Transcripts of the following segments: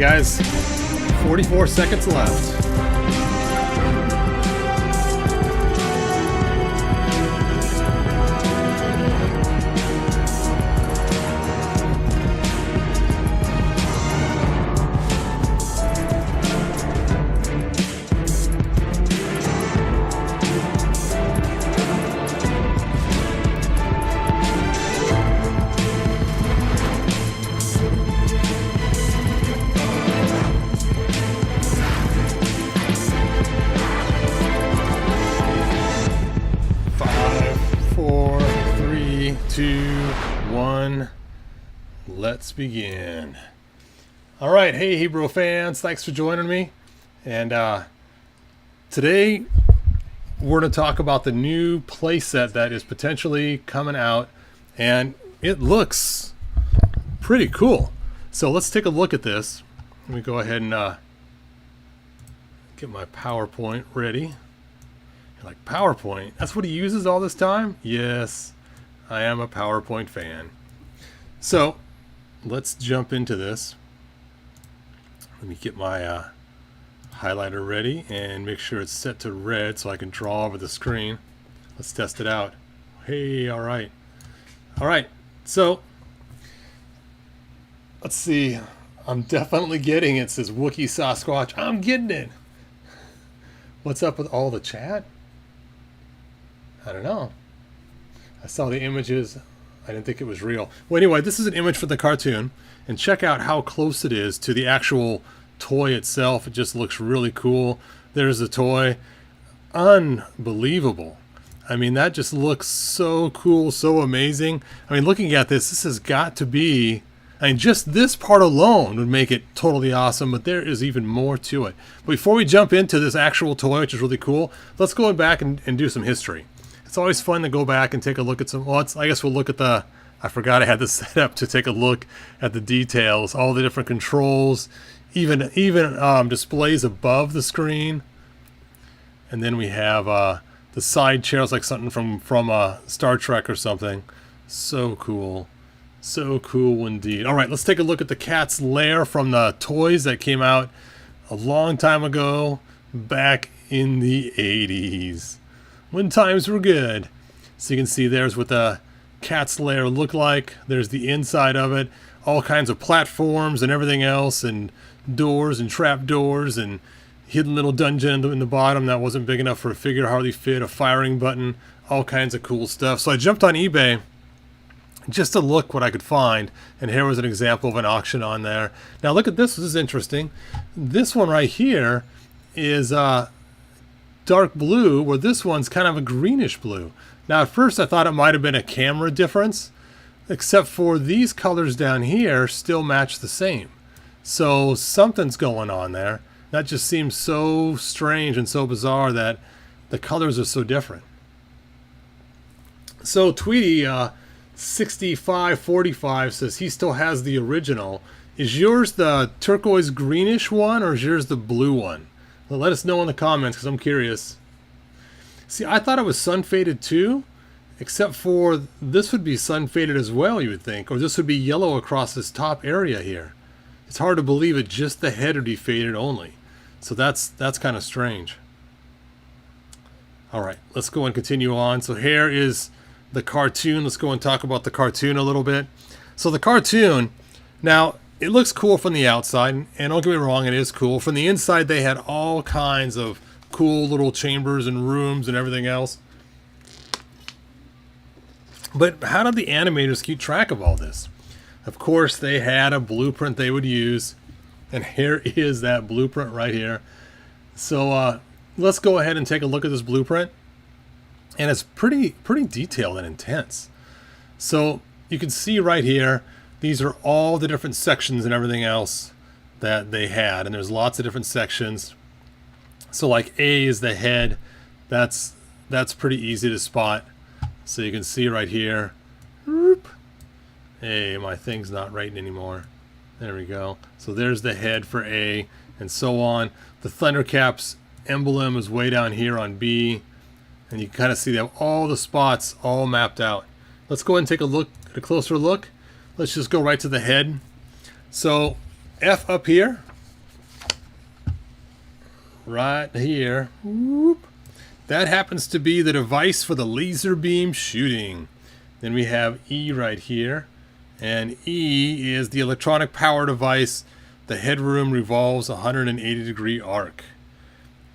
guys, 44 seconds left. Let's begin. All right, hey Hebrew fans, thanks for joining me. And today we're going to talk about the new playset that is potentially coming out, and it looks pretty cool. So let's take a look at this. Let me go ahead and get my PowerPoint ready. You're like, PowerPoint? That's what he uses all this time? Yes, I am a PowerPoint fan. So let's jump into this. Let me get my highlighter ready and make sure it's set to red so I can draw over the screen. Let's test it out. Hey, all right. All right, so let's see. I'm definitely getting it. It says Wookiee Sasquatch. I'm getting it. What's up with all the chat? I don't know. I saw the images. I didn't think it was real. Well, anyway, this is an image for the cartoon, and check out how close it is to the actual toy itself. It just looks really cool. There's the toy. Unbelievable. I mean, that just looks so cool, so amazing. I mean, looking at this has got to be, I mean, just this part alone would make it totally awesome, but there is even more to it. But before we jump into this actual toy, which is really cool, let's go back and do some history. It's always fun to go back and take a look at some, well, I guess we'll look at the, I forgot I had this set up to take a look at the details, all the different controls, even displays above the screen. And then we have the side chairs, like something from Star Trek or something. So cool. So cool indeed. All right, let's take a look at the Cat's Lair from the toys that came out a long time ago, back in the 80s. When times were good. So you can see there's what the Cat's Lair looked like. There's the inside of it. All kinds of platforms and everything else, and doors and trap doors and hidden little dungeon in the bottom that wasn't big enough for a figure to hardly fit, a firing button, all kinds of cool stuff. So I jumped on eBay just to look what I could find, and here was an example of an auction on there. Now look at this. This is interesting. This one right here is dark blue, where this one's kind of a greenish blue. Now at first I thought it might have been a camera difference, except for these colors down here still match the same. So something's going on there. That just seems so strange and so bizarre that the colors are so different. So Tweety 6545 says he still has the original. Is yours the turquoise greenish one, or is yours the blue one? Well, let us know in the comments, because I'm curious. See, I thought it was sun faded too, except for this would be sun faded as well, you would think, or this would be yellow across this top area here. It's hard to believe it, just the head would be faded only. So that's kind of strange. All right, let's go and continue on. So here is the cartoon. Let's go and talk about the cartoon a little bit. So the cartoon, now it looks cool from the outside, and don't get me wrong, it is cool. From the inside, they had all kinds of cool little chambers and rooms and everything else. But how did the animators keep track of all this? Of course, they had a blueprint they would use, and here is that blueprint right here. So let's go ahead and take a look at this blueprint, and it's pretty detailed and intense. So you can see right here, these are all the different sections and everything else that they had, and there's lots of different sections. So like A is the head. That's pretty easy to spot. So you can see right here. Whoop. Hey, my thing's not writing anymore. There we go. So there's the head for A, and so on. The Thundercats emblem is way down here on B, and you can kind of see that all the spots all mapped out. Let's go ahead and take a closer look. Let's just go right to the head. So F up here right here. Whoop. That happens to be the device for the laser beam shooting. Then we have E right here. And E is the electronic power device. The headroom revolves 180-degree arc.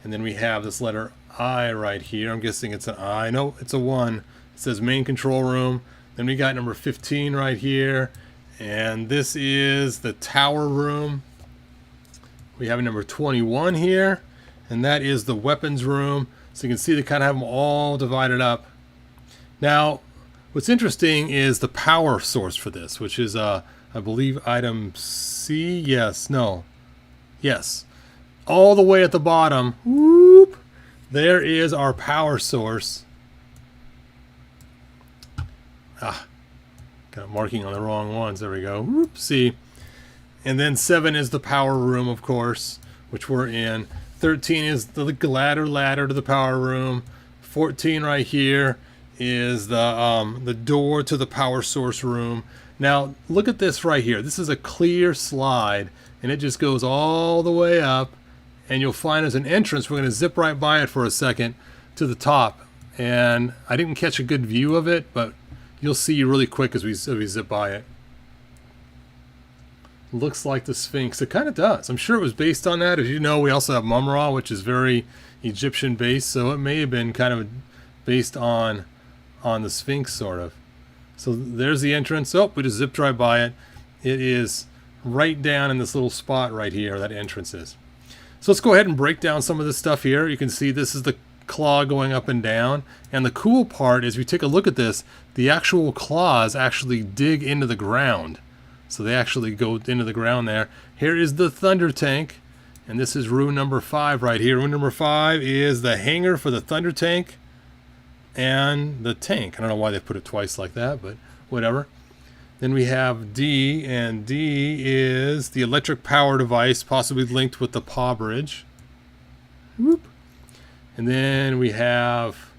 And then we have this letter I right here. I'm guessing it's an I. No, it's a 1. It says main control room. Then we got number 15 right here. And this is the tower room. We have number 21 here. And that is the weapons room. So you can see they kind of have them all divided up. Now, what's interesting is the power source for this, which is, I believe, item C. Yes. No. Yes. All the way at the bottom. Whoop. There is our power source. Got marking on the wrong ones. There we go. Whoopsie. And then 7 is the power room, of course, which we're in. 13 is the ladder to the power room. 14 right here is the door to the power source room. Now, look at this right here. This is a clear slide, and it just goes all the way up. And you'll find there's an entrance. We're going to zip right by it for a second to the top. And I didn't catch a good view of it, but you'll see really quick as we zip by it. Looks like the Sphinx. It kind of does. I'm sure it was based on that. As you know, we also have Mumra, which is very Egyptian based, so it may have been kind of based on the Sphinx, sort of. So there's the entrance. Oh, we just zipped right by it. It is right down in this little spot right here, that entrance is. So let's go ahead and break down some of this stuff here. You can see this is the claw going up and down. And the cool part is, if you take a look at this, the actual claws actually dig into the ground. So they actually go into the ground there. Here is the Thunder Tank. And this is room number 5 right here. Room number 5 is the hangar for the Thunder Tank and the tank. I don't know why they put it twice like that, but whatever. Then we have D, and D is the electric power device, possibly linked with the paw bridge. Whoop. And then we have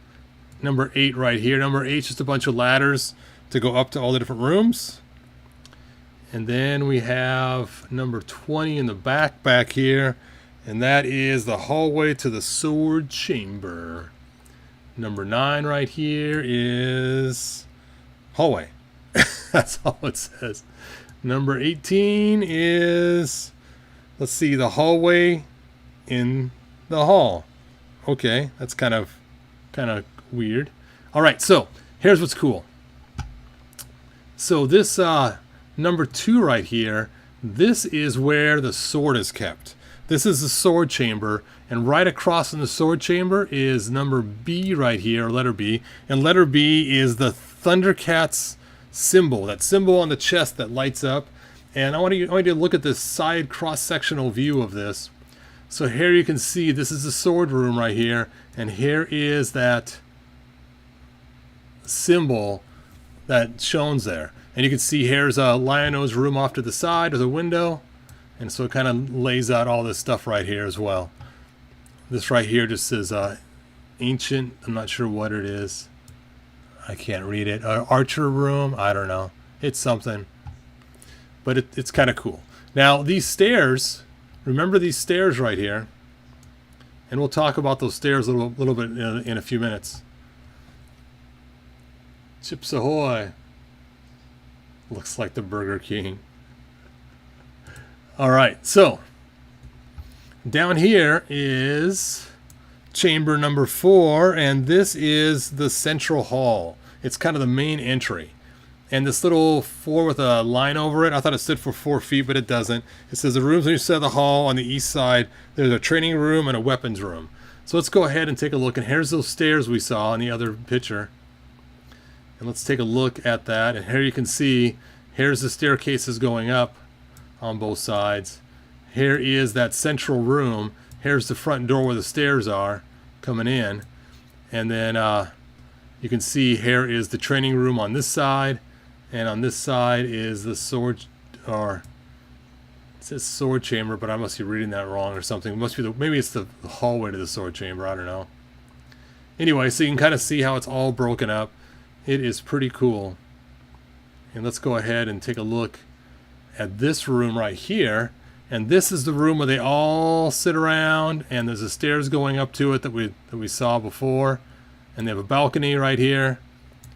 number 8 right here. Number 8 is just a bunch of ladders to go up to all the different rooms. And then we have number 20 in the back here, and that is the hallway to the sword chamber. Number 9 right here is hallway. That's all it says. Number 18 is, let's see, the hallway in the hall. Okay, that's kind of weird. All right, so here's what's cool. So this number 2 right here, this is where the sword is kept. This is the sword chamber, and right across from the sword chamber is number B right here, or letter B, and letter B is the Thundercats symbol, that symbol on the chest that lights up. And I want you to look at this side cross-sectional view of this. So here you can see this is the sword room right here, and here is that symbol that shows there. And you can see here's a Lion-O's room off to the side with a window, and so it kind of lays out all this stuff right here as well. This right here just says ancient, I'm not sure what it is. I can't read it. Archer room, I don't know. It's something. But it's kind of cool. Now, these stairs, remember these stairs right here. And we'll talk about those stairs a little bit in a few minutes. Chips Ahoy. Looks like the Burger King. All right, so down here is chamber number 4, and this is the central hall. It's kind of the main entry. And this little 4 with a line over it, I thought it stood for 4 feet, but it doesn't. It says the rooms on each side of the hall. On the east side, there's a training room and a weapons room. So let's go ahead and take a look. And here's those stairs we saw in the other picture. And let's take a look at that. And here you can see, here's the staircases going up on both sides. Here is that central room. Here's the front door where the stairs are coming in. And then you can see here is the training room on this side. And on this side is the sword, or it says sword chamber, but I must be reading that wrong or something. It must be maybe it's the hallway to the sword chamber. I don't know. Anyway, so you can kind of see how it's all broken up. It is pretty cool. And let's go ahead and take a look at this room right here. And this is the room where they all sit around, and there's the stairs going up to it that we saw before. And they have a balcony right here.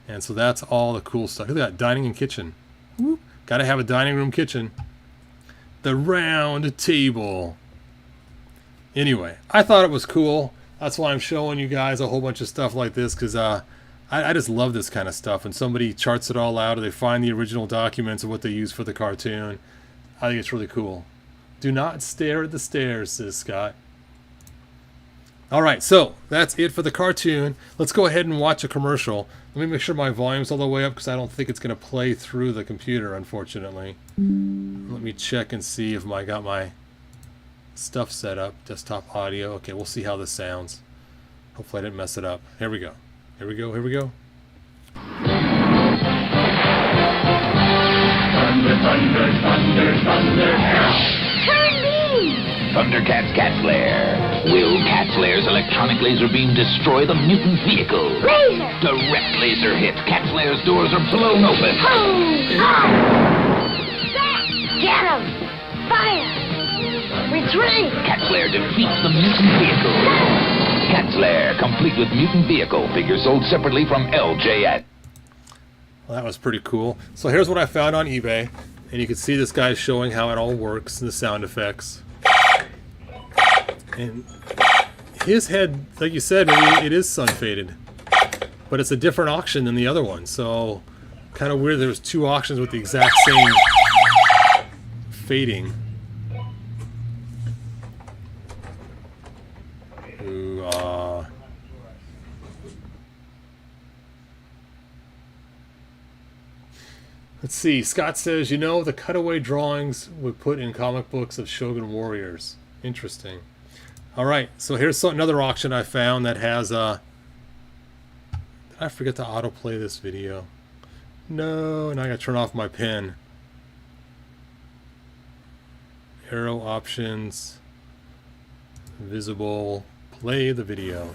And so that's all the cool stuff. Look at that, dining and kitchen. Whoop. Gotta have a dining room kitchen. The round table. Anyway, I thought it was cool. That's why I'm showing you guys a whole bunch of stuff like this, because I just love this kind of stuff. When somebody charts it all out, or they find the original documents of what they use for the cartoon, I think it's really cool. Do not stare at the stairs, says Scott. All right, so that's it for the cartoon. Let's go ahead and watch a commercial. Let me make sure my volume's all the way up, because I don't think it's going to play through the computer, unfortunately. Let me check and see if I got my stuff set up. Desktop audio. Okay, we'll see how this sounds. Hopefully I didn't mess it up. Here we go. Here we go. Here we go. Thunder, thunder, thunder, thunder. Turn me! Thundercats Lair. Will Cat's Lair's electronic laser beam destroy the mutant vehicle? Laser! Direct laser hit. Cat's Lair's doors are blown open. Boom! Ah! Back! Get him! Fire! Retreat! Cat's Lair defeats the mutant vehicle. Cat's Lair, complete with mutant vehicle. Figure sold separately from LJN. Well, that was pretty cool. So here's what I found on eBay. And you can see this guy showing how it all works and the sound effects. And his head, like you said, it is sun faded. But it's a different auction than the other one. So kind of weird there was two auctions with the exact same fading. Ooh, let's see. Scott says, you know, the cutaway drawings we put in comic books of Shogun warriors. Interesting. All right, so here's another auction I found that has did I forget to autoplay this video? No, and I gotta turn off my pen. Arrow options, visible, play the video.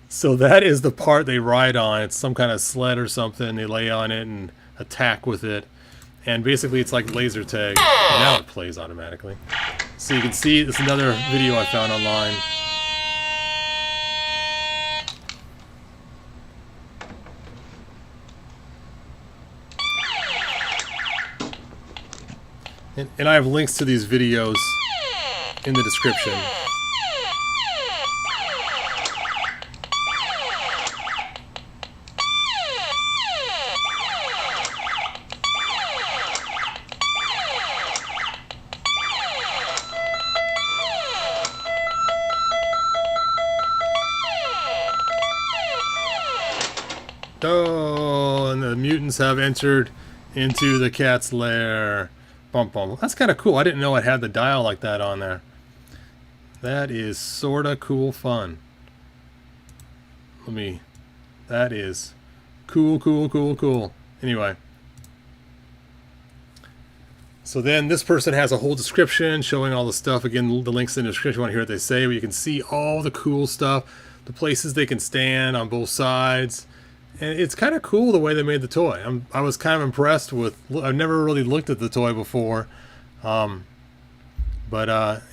So that is the part they ride on. It's some kind of sled or something. They lay on it and attack with it. And basically it's like laser tag. And now it plays automatically. So you can see, this is another video I found online. And I have links to these videos in the description. Oh, and the mutants have entered into the cat's lair. Bum, bum. That's kind of cool. I didn't know it had the dial like that on there. That is sort of cool fun. That is cool, cool, cool, cool. Anyway. So then this person has a whole description showing all the stuff. Again, the links in the description. You want to hear what they say, but you can see all the cool stuff. The places they can stand on both sides. And it's kind of cool the way they made the toy. I was kind of impressed with. I've never really looked at the toy before, but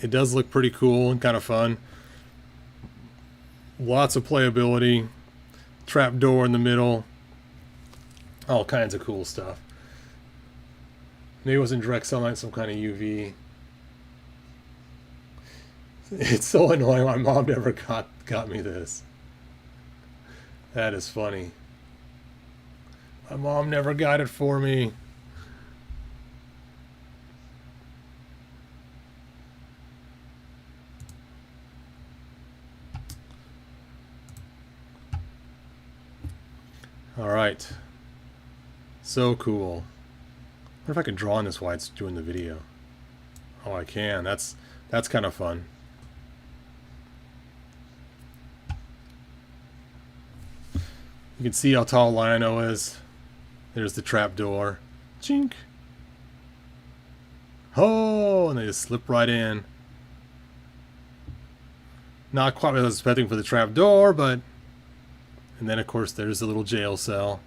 it does look pretty cool and kind of fun. Lots of playability. Trap door in the middle. All kinds of cool stuff. Maybe it wasn't direct sunlight, some kind of UV. It's so annoying. My mom never got me this. That is funny. My mom never got it for me. All right. So cool. I wonder if I can draw on this while it's doing the video. Oh, I can. That's kind of fun. You can see how tall Lion-O is. There's the trap door. Chink. Oh, and they just slip right in. Not quite what I was expecting for the trap door, but... And then, of course, there's the little jail cell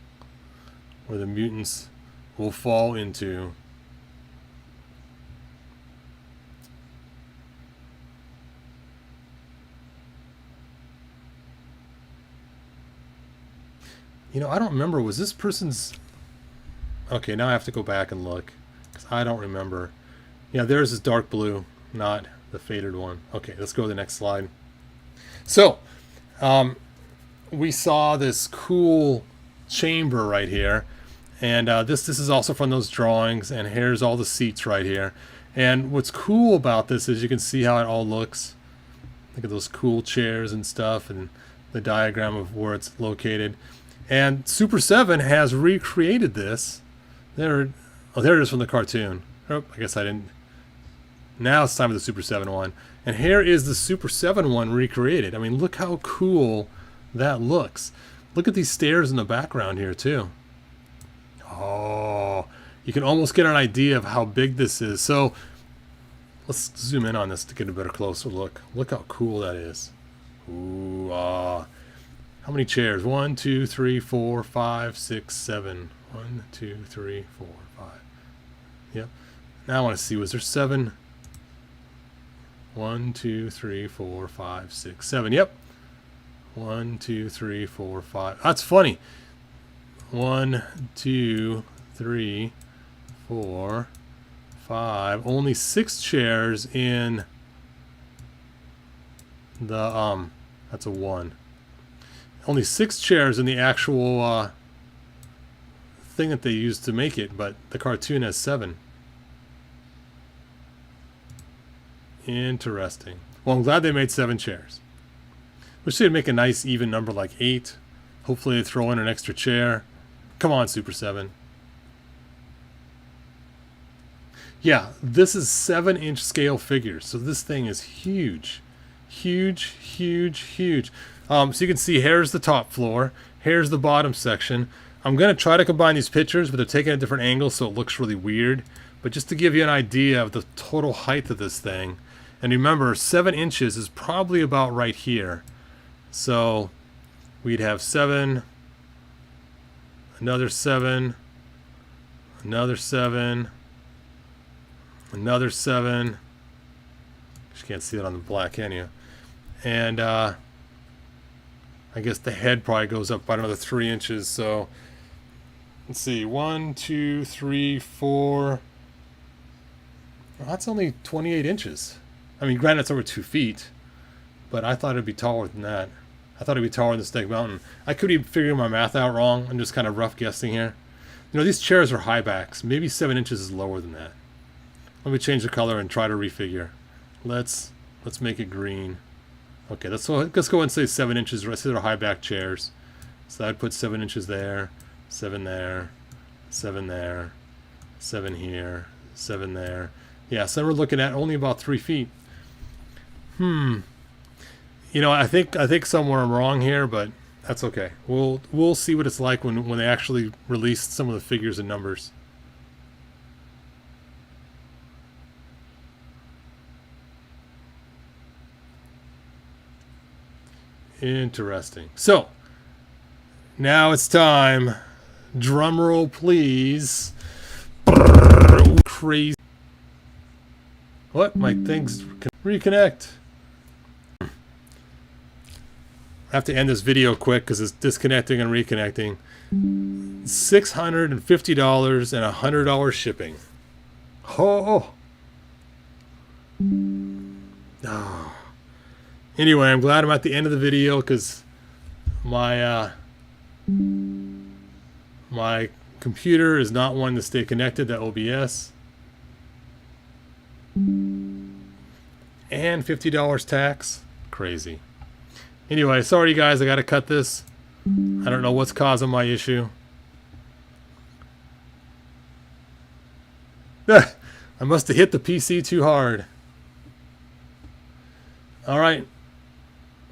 where the mutants will fall into. You know, I don't remember. Was this person's... Okay, now I have to go back and look, because I don't remember. Yeah, there's this dark blue, not the faded one. Okay, let's go to the next slide. So, we saw this cool chamber right here, and this is also from those drawings, and here's all the seats right here. And what's cool about this is you can see how it all looks. Look at those cool chairs and stuff, and the diagram of where it's located. And Super 7 has recreated this. There it is from the cartoon. Oh, I guess I didn't. Now it's time for the Super 7 one. And here is the Super 7 one recreated. I mean, look how cool that looks. Look at these stairs in the background here, too. Oh, you can almost get an idea of how big this is. So, let's zoom in on this to get a better closer look. Look how cool that is. Ooh, ah. How many chairs? 1, 2, 3, 4, 5, 6, 7. 1, 2, 3, 4, 5. Yep. Now I want to see, was there 7? 1, 2, 3, 4, 5, 6, 7. Yep. 1, 2, 3, 4, 5. That's funny. 1, 2, 3, 4, 5. Only 6 chairs in the that's a 1. Only 6 chairs in the actual thing that they used to make it, but the cartoon has 7. Interesting. Well, I'm glad they made 7 chairs. Wish they'd make a nice even number like 8. Hopefully they throw in an extra chair. Come on, Super 7. Yeah, this is 7-inch scale figures, so this thing is huge. Huge, huge, huge. So you can see here's the top floor, here's the bottom section. I'm going to try to combine these pictures, but they're taken at different angles, so it looks really weird. But just to give you an idea of the total height of this thing, and remember, 7 inches is probably about right here. So we'd have 7, another 7, another 7, another 7. You can't see it on the black, can you? And I guess the head probably goes up by another 3 inches. So let's see, 1, 2, 3, 4. Well, that's only 28 inches. I mean, granted, it's over 2 feet, but I thought it'd be taller than that. I thought it'd be taller than the Snake Mountain. I could be figuring my math out wrong. I'm just kind of rough guessing here. You know, these chairs are high backs. Maybe 7 inches is lower than that. Let me change the color and try to refigure. Let's make it green. Okay, let's go ahead and say 7 inches. Let's say they're high back chairs. So I'd put 7 inches there, 7 there, 7 there, 7 here, 7 there. Yeah, so we're looking at only about 3 feet. You know, I think somewhere I'm wrong here, but that's okay. We'll see what it's like when they actually release some of the figures and numbers. Interesting. So now it's time. Drum roll, please. Crazy. What? My things reconnect. I have to end this video quick because it's disconnecting and reconnecting. $650 and $100 shipping. Oh. Oh. Anyway, I'm glad I'm at the end of the video because my my computer is not wanting to stay connected to OBS. And $50 tax. Crazy. Anyway, sorry guys, I gotta cut this. I don't know what's causing my issue. I must have hit the PC too hard. Alright.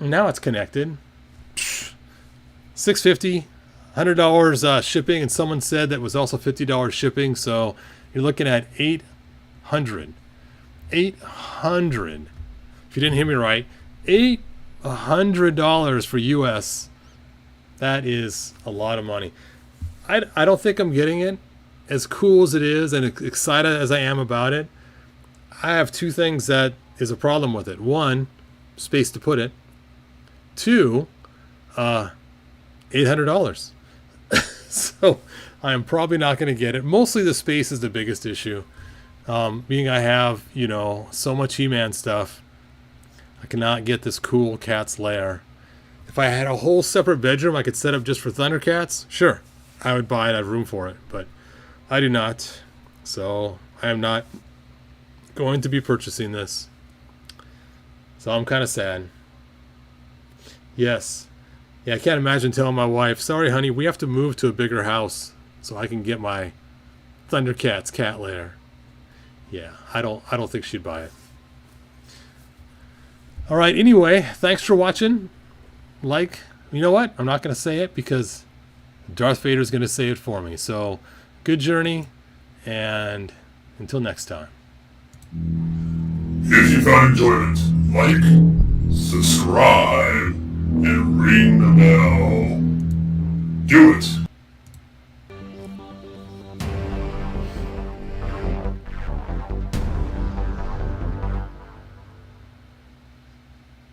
Now it's connected. $650, $100 shipping, and someone said that was also $50 shipping, so you're looking at $800. $800. If you didn't hear me right, $800 $100 for US. That is a lot of money. I don't think I'm getting it. As cool as it is and excited as I am about it, I have two things that is a problem with it. One, space to put it. Two, $800. So I am probably not going to get it. Mostly the space is the biggest issue. Being I have, you know, so much He-Man stuff, I cannot get this cool Cat's Lair. If I had a whole separate bedroom I could set up just for Thundercats, sure, I would buy it. I have room for it, but I do not. So I am not going to be purchasing this. So I'm kind of sad. Yes. Yeah, I can't imagine telling my wife, sorry, honey, we have to move to a bigger house so I can get my Thundercats Cat Lair. Yeah, I don't think she'd buy it. All right, anyway, thanks for watching. You know what? I'm not going to say it because Darth Vader's going to say it for me. So, good journey, and until next time. If you found enjoyment, like, subscribe, and ring the bell. Do it.